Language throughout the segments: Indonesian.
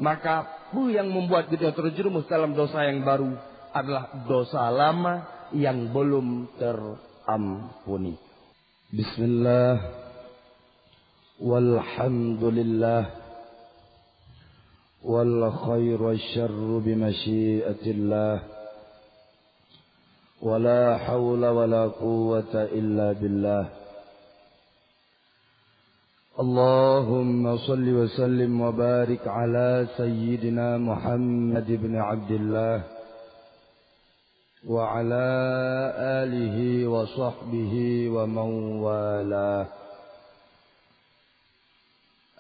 Maka apa yang membuat kita terjerumus dalam dosa yang baru adalah dosa lama yang belum terampuni. Bismillah, walhamdulillah, wal khairu wasyarru bimasyiatillah, wala hawla wala quwwata illa billah. Allahumma salli wa sallim wa barik ala sayyidina Muhammad ibn Abdullah wa ala alihi wa sahbihi wa man wala.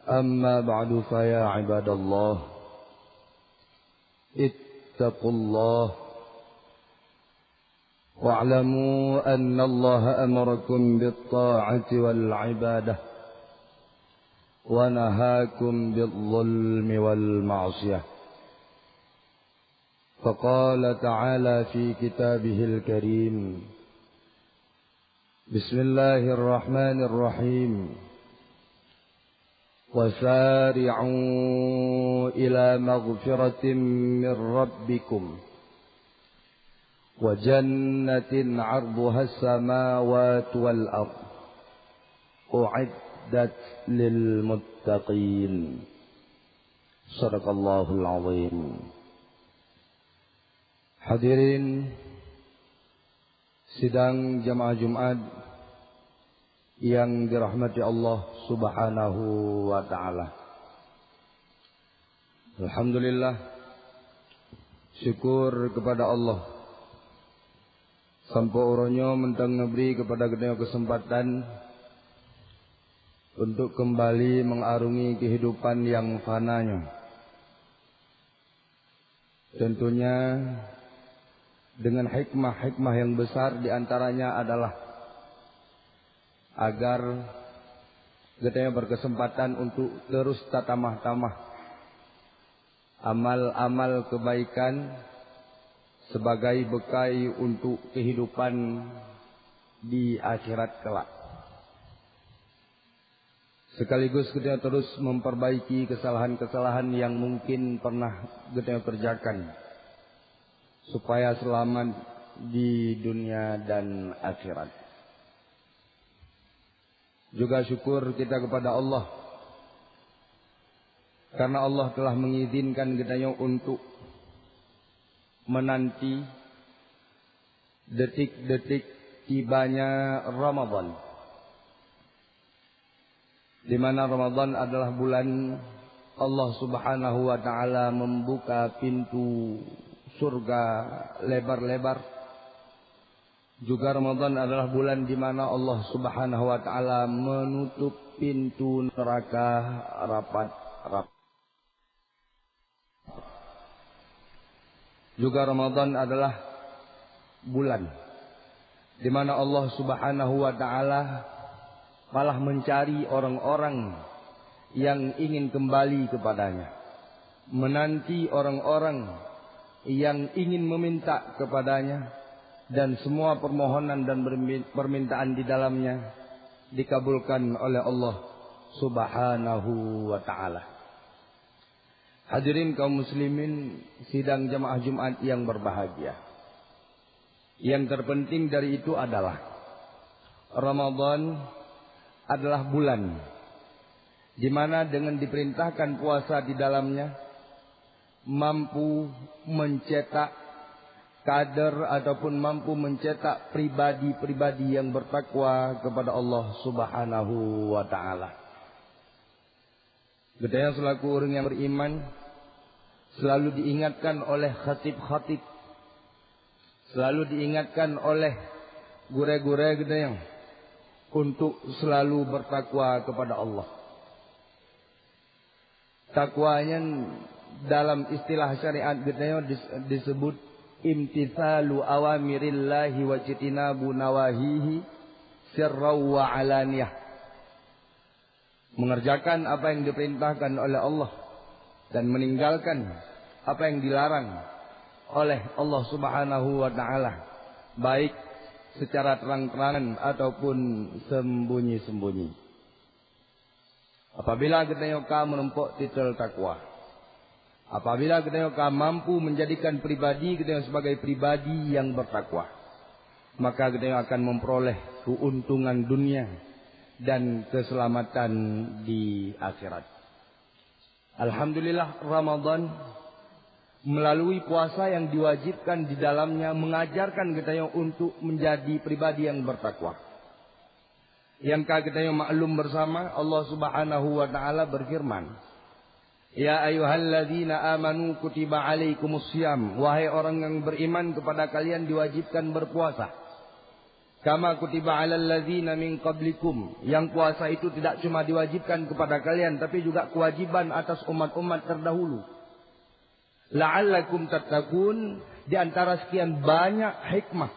Amma ba'du, fa ya ibadallah, ittaqullah wa'lamu anna Allah amarakum bit-ta'ati wal ibadah ونهاكم بالظلم والمعصية. فقال تعالى في كتابه الكريم: بسم الله الرحمن الرحيم وسارعوا إلى مغفرة من ربكم وجنة عرضها السماوات والأرض أعدت للمتقين. Sadaqallahul azim. Hadirin sidang jamaah Jumat yang dirahmati Allah Subhanahu wa taala. Alhamdulillah, syukur kepada Allah sampai orangnya mentang memberi kepada kita kesempatan untuk kembali mengarungi kehidupan yang fananya. Tentunya dengan hikmah-hikmah yang besar diantaranya adalah agar kita berkesempatan untuk terus tatamah-tamah amal-amal kebaikan sebagai bekal untuk kehidupan di akhirat kelak. Sekaligus kita terus memperbaiki kesalahan-kesalahan yang mungkin pernah kita kerjakan supaya selamat di dunia dan akhirat. Juga syukur kita kepada Allah karena Allah telah mengizinkan kita untuk menanti detik-detik tibanya Ramadan, di mana Ramadan adalah bulan Allah Subhanahu wa taala membuka pintu surga lebar-lebar. Juga Ramadan adalah bulan di mana Allah Subhanahu wa taala menutup pintu neraka rapat-rapat. Juga Ramadan adalah bulan di mana Allah Subhanahu wa taala malah mencari orang-orang yang ingin kembali kepadanya, menanti orang-orang yang ingin meminta kepadanya, dan semua permohonan dan permintaan di dalamnya dikabulkan oleh Allah Subhanahu wa taala. Hadirin kaum muslimin sidang jamaah Jumat yang berbahagia. Yang terpenting dari itu adalah Ramadan adalah bulan di mana dengan diperintahkan puasa di dalamnya mampu mencetak kader ataupun mampu mencetak pribadi-pribadi yang bertakwa kepada Allah Subhanahu wa taala. Kita selaku orang yang beriman selalu diingatkan oleh khatib-khatib, selalu diingatkan oleh guru-guru kita yang untuk selalu bertakwa kepada Allah. Takwanya dalam istilah syariat kita disebut imtithalu awamirillahi wa jitinabu nawahihi sirra wa alaniyah. Mengerjakan apa yang diperintahkan oleh Allah dan meninggalkan apa yang dilarang oleh Allah Subhanahu wa taala, baik secara terang-terangan ataupun sembunyi-sembunyi. Apabila kita menempuh titel takwa, Apabila kita mampu menjadikan pribadi kita sebagai pribadi yang bertakwa, maka kita akan memperoleh keuntungan dunia dan keselamatan di akhirat. Alhamdulillah, Ramadan melalui puasa yang diwajibkan di dalamnya mengajarkan kita untuk menjadi pribadi yang bertakwa. Yang kita maklum bersama, Allah Subhanahu wa taala berfirman, "Ya ayyuhalladzina amanu kutiba alaikumussyam." Wahai orang yang beriman, kepada kalian diwajibkan berpuasa. Kama kutiba alal ladzina min qablikum. Yang puasa itu tidak cuma diwajibkan kepada kalian, tapi juga kewajiban atas umat-umat terdahulu. La'allakum tattaqun. Di antara sekian banyak hikmah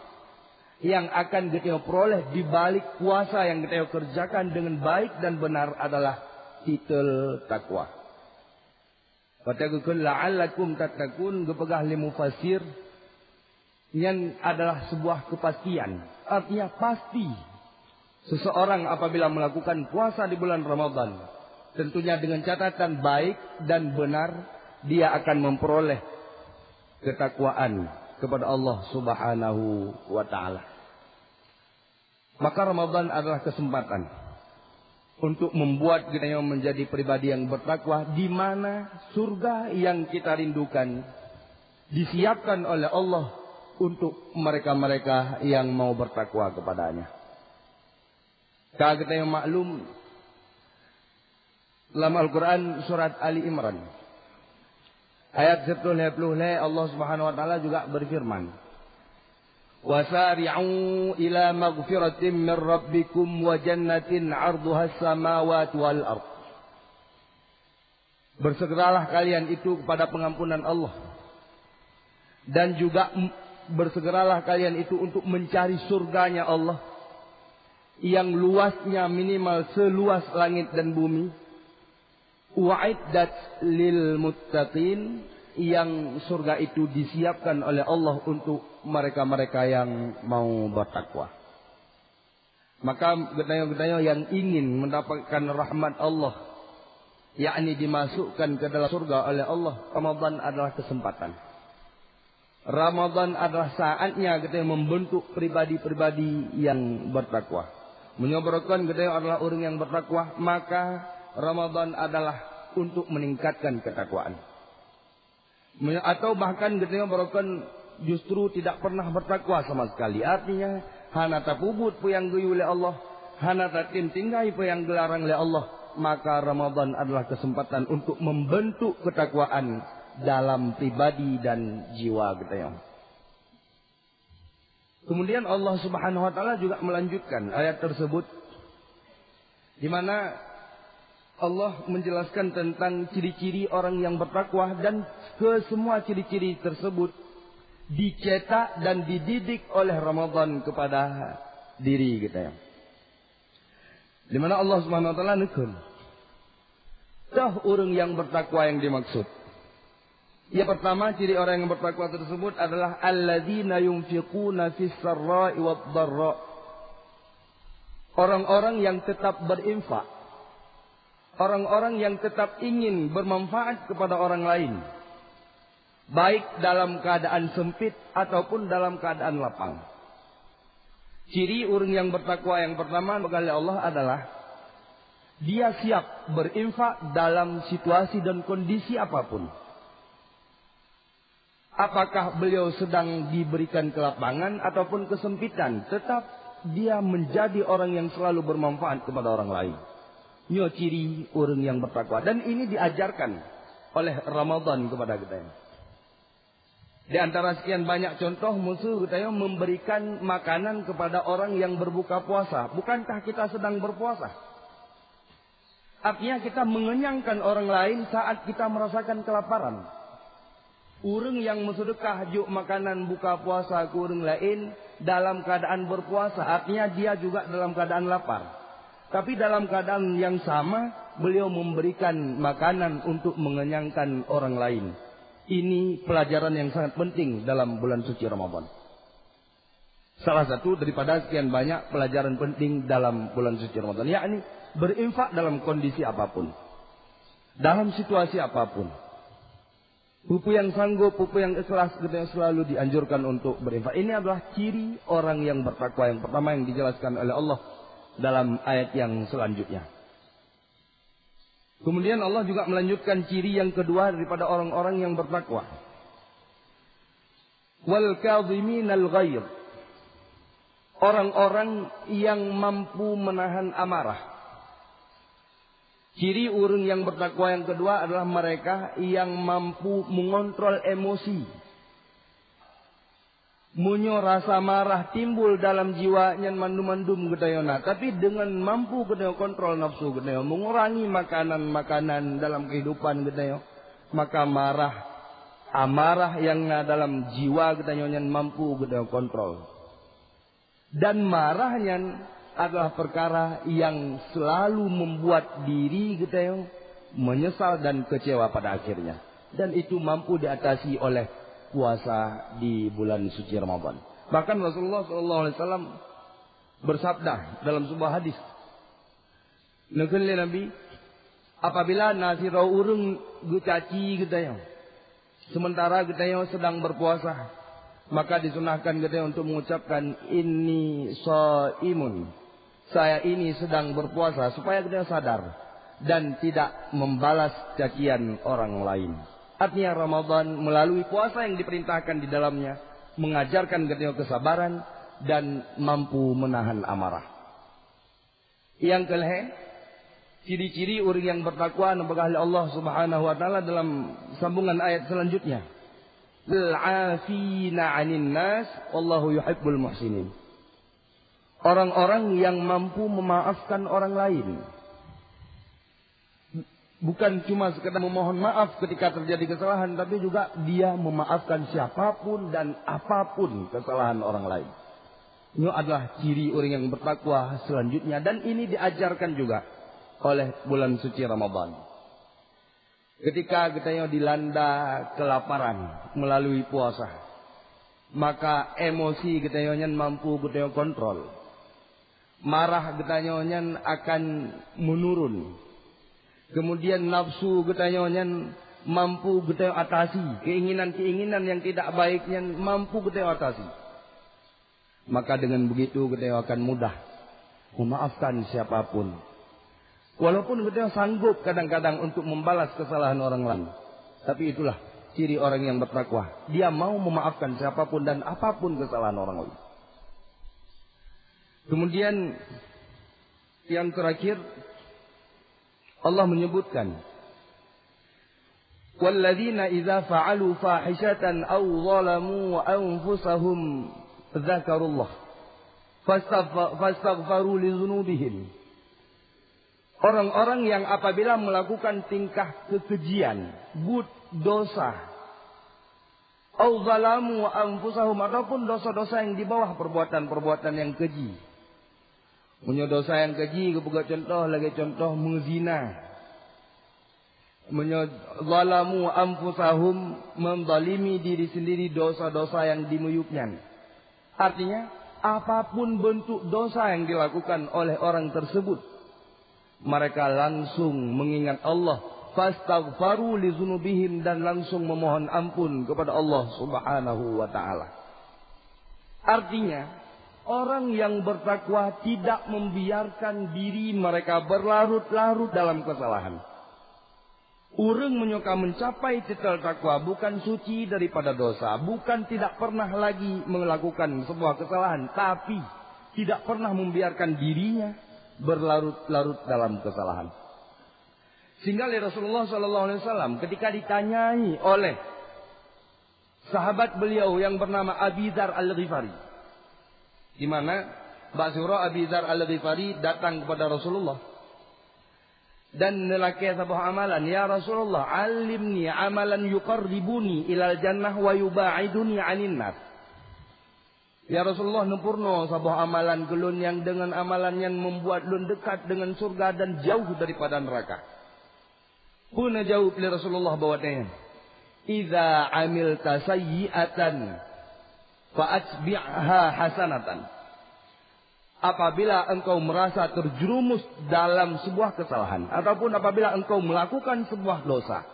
yang akan kita peroleh di balik puasa yang kita kerjakan dengan baik dan benar adalah titel takwa. Fatakun la'allakum tattaqun gepegah li mufassir yang adalah sebuah kepastian. Artinya pasti seseorang apabila melakukan puasa di bulan Ramadan, tentunya dengan catatan baik dan benar, dia akan memperoleh ketakwaan kepada Allah Subhanahu wa taala. Maka Ramadan adalah kesempatan untuk membuat kita menjadi pribadi yang bertakwa, di mana surga yang kita rindukan disiapkan oleh Allah untuk mereka-mereka yang mau bertakwa kepadanya. Kalau kita yang maklum, dalam Al-Quran surat Ali Imran ayat 10 Allah Subhanahu wa taala juga berfirman, "Wasari'u ila maghfiratin min rabbikum wa jannatin 'arduha as-samawati wal ardh." Bersegeralah kalian itu kepada pengampunan Allah, dan juga bersegeralah kalian itu untuk mencari surganya Allah yang luasnya minimal seluas langit dan bumi. Wa'iddat lil muttaqin, yang surga itu disiapkan oleh Allah untuk mereka-mereka yang mau bertakwa. Maka getanya-getanya yang ingin mendapatkan rahmat Allah, yakni dimasukkan ke dalam surga oleh Allah, Ramadan adalah kesempatan. Ramadan adalah saatnya kita membentuk pribadi-pribadi yang bertakwa. Menyebutkan kita adalah orang yang bertakwa, maka Ramadan adalah untuk meningkatkan ketakwaan. Atau bahkan kita menyebutkan justru tidak pernah bertakwa sama sekali. Artinya hanata pubut pu yang geyu oleh Allah, hanata tinggai pu yang gelarang oleh Allah. Maka Ramadan adalah kesempatan untuk membentuk ketakwaan dalam pribadi dan jiwa kita. Kemudian Allah Subhanahu wa taala juga melanjutkan ayat tersebut, di mana Allah menjelaskan tentang ciri-ciri orang yang bertakwa, dan kesemua ciri-ciri tersebut dicetak dan dididik oleh Ramadan kepada diri kita. Di mana Allah Subhanahu wa taala nukun, dah orang yang bertakwa yang dimaksud. Yang pertama, ciri orang yang bertakwa tersebut adalah alladzina yunfiquna fis sarra'i wad dharra. Orang-orang yang tetap berinfak. Orang-orang yang tetap ingin bermanfaat kepada orang lain, baik dalam keadaan sempit ataupun dalam keadaan lapang. Ciri orang yang bertakwa yang pertama oleh Allah adalah dia siap berinfak dalam situasi dan kondisi apapun. Apakah beliau sedang diberikan kelapangan ataupun kesempitan, tetap dia menjadi orang yang selalu bermanfaat kepada orang lain. Ini ciri orang yang bertakwa, dan ini diajarkan oleh Ramadan kepada kita. Di antara sekian banyak contoh, musuh kita memberikan makanan kepada orang yang berbuka puasa. Bukankah kita sedang berpuasa? Artinya kita mengenyangkan orang lain saat kita merasakan kelaparan. Orang yang bersedekah juk makanan buka puasa ke orang lain dalam keadaan berpuasa, artinya dia juga dalam keadaan lapar. Tapi dalam keadaan yang sama, beliau memberikan makanan untuk mengenyangkan orang lain. Ini pelajaran yang sangat penting dalam bulan suci Ramadan. Salah satu daripada sekian banyak pelajaran penting dalam bulan suci Ramadan, yakni berinfak dalam kondisi apapun, dalam situasi apapun. Pupu yang sanggup, pupu yang ikhlas, yang selalu dianjurkan untuk berinfak. Ini adalah ciri orang yang bertakwa yang pertama yang dijelaskan oleh Allah dalam ayat yang selanjutnya. Kemudian Allah juga melanjutkan ciri yang kedua daripada orang-orang yang bertakwa. Wal kadhiminal ghaidh. Orang-orang yang mampu menahan amarah. Ciri orang yang bertakwa yang kedua adalah mereka yang mampu mengontrol emosi. Munyo rasa marah timbul dalam jiwanya mandum-mandum gedayona. Tapi dengan mampu gedayo kontrol nafsu gedayo. Mengurangi makanan-makanan dalam kehidupan gedayo. Maka amarah yang dalam jiwa gedayo mampu gedayo kontrol. Dan marahnya adalah perkara yang selalu membuat diri gedayo menyesal dan kecewa pada akhirnya. Dan itu mampu diatasi oleh puasa di bulan suci Ramadan. Bahkan Rasulullah SAW bersabda dalam sebuah hadis, Nabi, apabila nasirau urung gucaci gedayo, sementara gedayo sedang berpuasa, maka disunahkan gedayo untuk mengucapkan inni shaimun, saya ini sedang berpuasa, supaya gedayo sadar dan tidak membalas cacian orang lain. Artinya Ramadan melalui puasa yang diperintahkan di dalamnya mengajarkan gedayo kesabaran dan mampu menahan amarah. Yang kelih, ciri-ciri orang yang bertakwa nembagah Allah Subhanahu wa taala dalam sambungan ayat selanjutnya. Al-'afina 'anil nas wallahu yuhibbul muhsinin. Orang-orang yang mampu memaafkan orang lain. Bukan cuma sekedar memohon maaf ketika terjadi kesalahan, tapi juga dia memaafkan siapapun dan apapun kesalahan orang lain. Ini adalah ciri orang yang bertakwa selanjutnya. Dan ini diajarkan juga oleh bulan suci Ramadan. Ketika kita dilanda kelaparan melalui puasa, maka emosi kita mampu kita kontrol. Marah kita akan menurun. Kemudian nafsu getanya mampu getanya atasi. Keinginan-keinginan yang tidak baiknya mampu getanya atasi. Maka dengan begitu getanya akan mudah memaafkan siapapun. Walaupun getanya sanggup kadang-kadang untuk membalas kesalahan orang lain. Tapi itulah ciri orang yang bertakwa. Dia mau memaafkan siapapun dan apapun kesalahan orang lain. Kemudian yang terakhir, Allah menyebutkan, walladzina idza fa'alu fahishatan aw zalamu anfusahum dzakarullah fastaghfaru li dzunubihim. Orang-orang yang apabila melakukan tingkah kekejian, dosa, aw zalamu anfusahum, ataupun dosa-dosa yang di bawah perbuatan-perbuatan yang keji. Punya dosa yang keji, kebuka contoh menzina. Zalamu anfusahum, menzalimi diri sendiri, dosa-dosa yang dimuyuknya. Artinya, apapun bentuk dosa yang dilakukan oleh orang tersebut, mereka langsung mengingat Allah, fastaghfaru li dzunubihim, dan langsung memohon ampun kepada Allah Subhanahu wa taala. Artinya, orang yang bertakwa tidak membiarkan diri mereka berlarut-larut dalam kesalahan. Orang menyuka mencapai titel takwa bukan suci daripada dosa, bukan tidak pernah lagi melakukan sebuah kesalahan, tapi tidak pernah membiarkan dirinya berlarut-larut dalam kesalahan. Sehingga Rasulullah SAW ketika ditanyai oleh sahabat beliau yang bernama Abi Dzar Al-Ghifari, di mana Basura Abi Dzar Al-Ghifari datang kepada Rasulullah dan nelaki sebuah amalan, ya Rasulullah, alimni amalan yuqarribuni ilal jannah wa yubaiduni 'anin nar. Ya Rasulullah, nempurno sebuah amalan kelun yang dengan amalan yang membuat lun dekat dengan surga dan jauh daripada neraka. Pun jawab oleh Rasulullah bahwasanya, idza amilta sayyi'atan fa'atbi'ha hasanatan. Apabila engkau merasa terjerumus dalam sebuah kesalahan, ataupun apabila engkau melakukan sebuah dosa,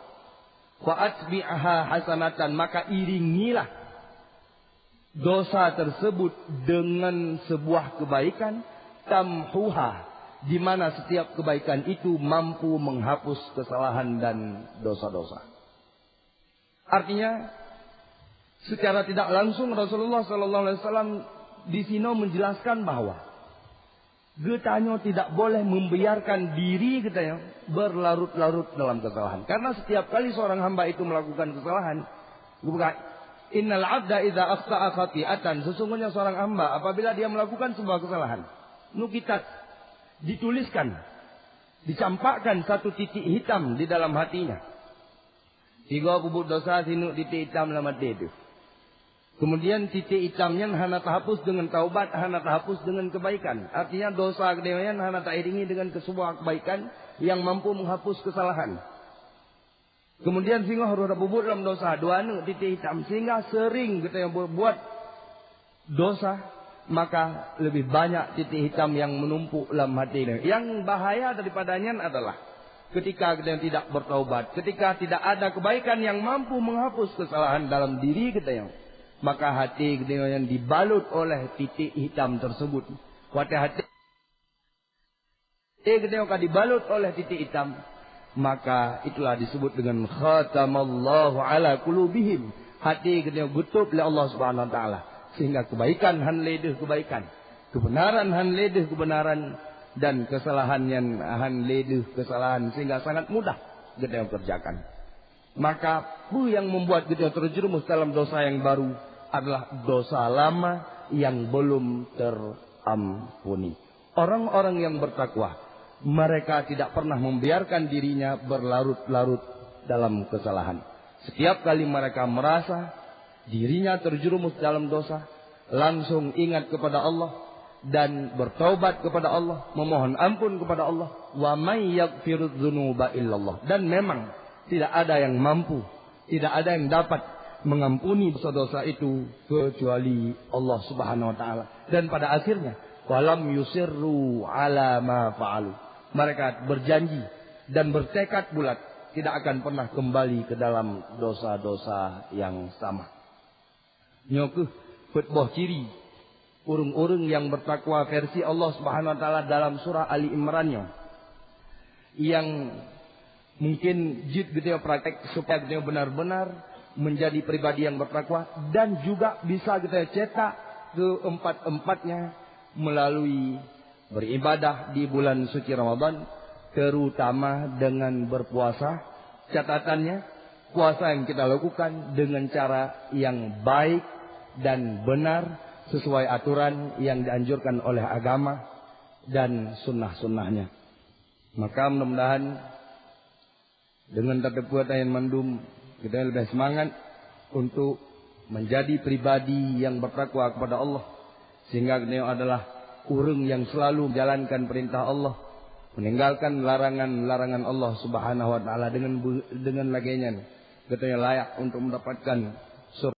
fa atbi'aha hasanatan, maka iringilah dosa tersebut dengan sebuah kebaikan, tamhuha, di mana setiap kebaikan itu mampu menghapus kesalahan dan dosa-dosa. Artinya secara tidak langsung Rasulullah sallallahu alaihi wasallam di sini menjelaskan bahwa getanya tidak boleh membiarkan diri getanya berlarut-larut dalam kesalahan. Karena setiap kali seorang hamba itu melakukan kesalahan, innal abda idza akhta'a khati'atan, sesungguhnya seorang hamba apabila dia melakukan sebuah kesalahan, nukitat, dituliskan, dicampakkan satu titik hitam di dalam hatinya. 3 bubuk dosa sinu titik hitam dalam hati itu. Kemudian titik hitamnya hana terhapus dengan taubat, hana terhapus dengan kebaikan. Artinya dosa kedewayan hana teriringi dengan sebuah kebaikan yang mampu menghapus kesalahan. Kemudian sehingga harus bubuk dalam dosa, 2 titik hitam, sehingga sering kita yang berbuat dosa, maka lebih banyak titik hitam yang menumpuk dalam hati ini. Yang bahaya daripadanya adalah ketika kita yang tidak bertaubat, ketika tidak ada kebaikan yang mampu menghapus kesalahan dalam diri kita yang, maka hati kita yang dibalut oleh titik hitam tersebut. Hati kita yang dibalut oleh titik hitam, maka itulah disebut dengan khatamallahu ala qulubihim. Hati kita yang gutup oleh Allah Subhanahu wa taala, sehingga kebaikan han ledeh kebaikan, kebenaran han ledeh kebenaran, dan kesalahan yang han ledeh kesalahan, sehingga sangat mudah kita yang kerjakan. Maka apa yang membuat kita terjerumus dalam dosa yang baru adalah dosa lama yang belum terampuni. Orang-orang yang bertakwa, mereka tidak pernah membiarkan dirinya berlarut-larut dalam kesalahan. Setiap kali mereka merasa dirinya terjerumus dalam dosa, langsung ingat kepada Allah dan bertaubat kepada Allah, memohon ampun kepada Allah. Wa may yaghfirudz dzunuba illallah. Dan memang tidak ada yang mampu, tidak ada yang dapat mengampuni dosa-dosa itu kecuali Allah Subhanahu wa taala. Dan pada akhirnya walam yusirru ala ma fa'alu. Mereka berjanji dan bertekad bulat tidak akan pernah kembali ke dalam dosa-dosa yang sama. Nyokuh futbah ciri urung-urung yang bertakwa versi Allah Subhanahu wa taala dalam surah Ali Imran yang mungkin jid gitu praktek supaya dia benar-benar menjadi pribadi yang bertakwa, dan juga bisa kita cetak keempat-empatnya melalui beribadah di bulan suci Ramadan, terutama dengan berpuasa. Catatannya, puasa yang kita lakukan dengan cara yang baik dan benar sesuai aturan yang dianjurkan oleh agama dan sunnah-sunnahnya. Maka mudah-mudahan dengan tadabbur yang mandum kita lebih semangat untuk menjadi pribadi yang bertakwa kepada Allah, sehingga kita adalah urang yang selalu menjalankan perintah Allah, meninggalkan larangan-larangan Allah Subhanahu wa taala dengan lagenya kita layak untuk mendapatkan surga.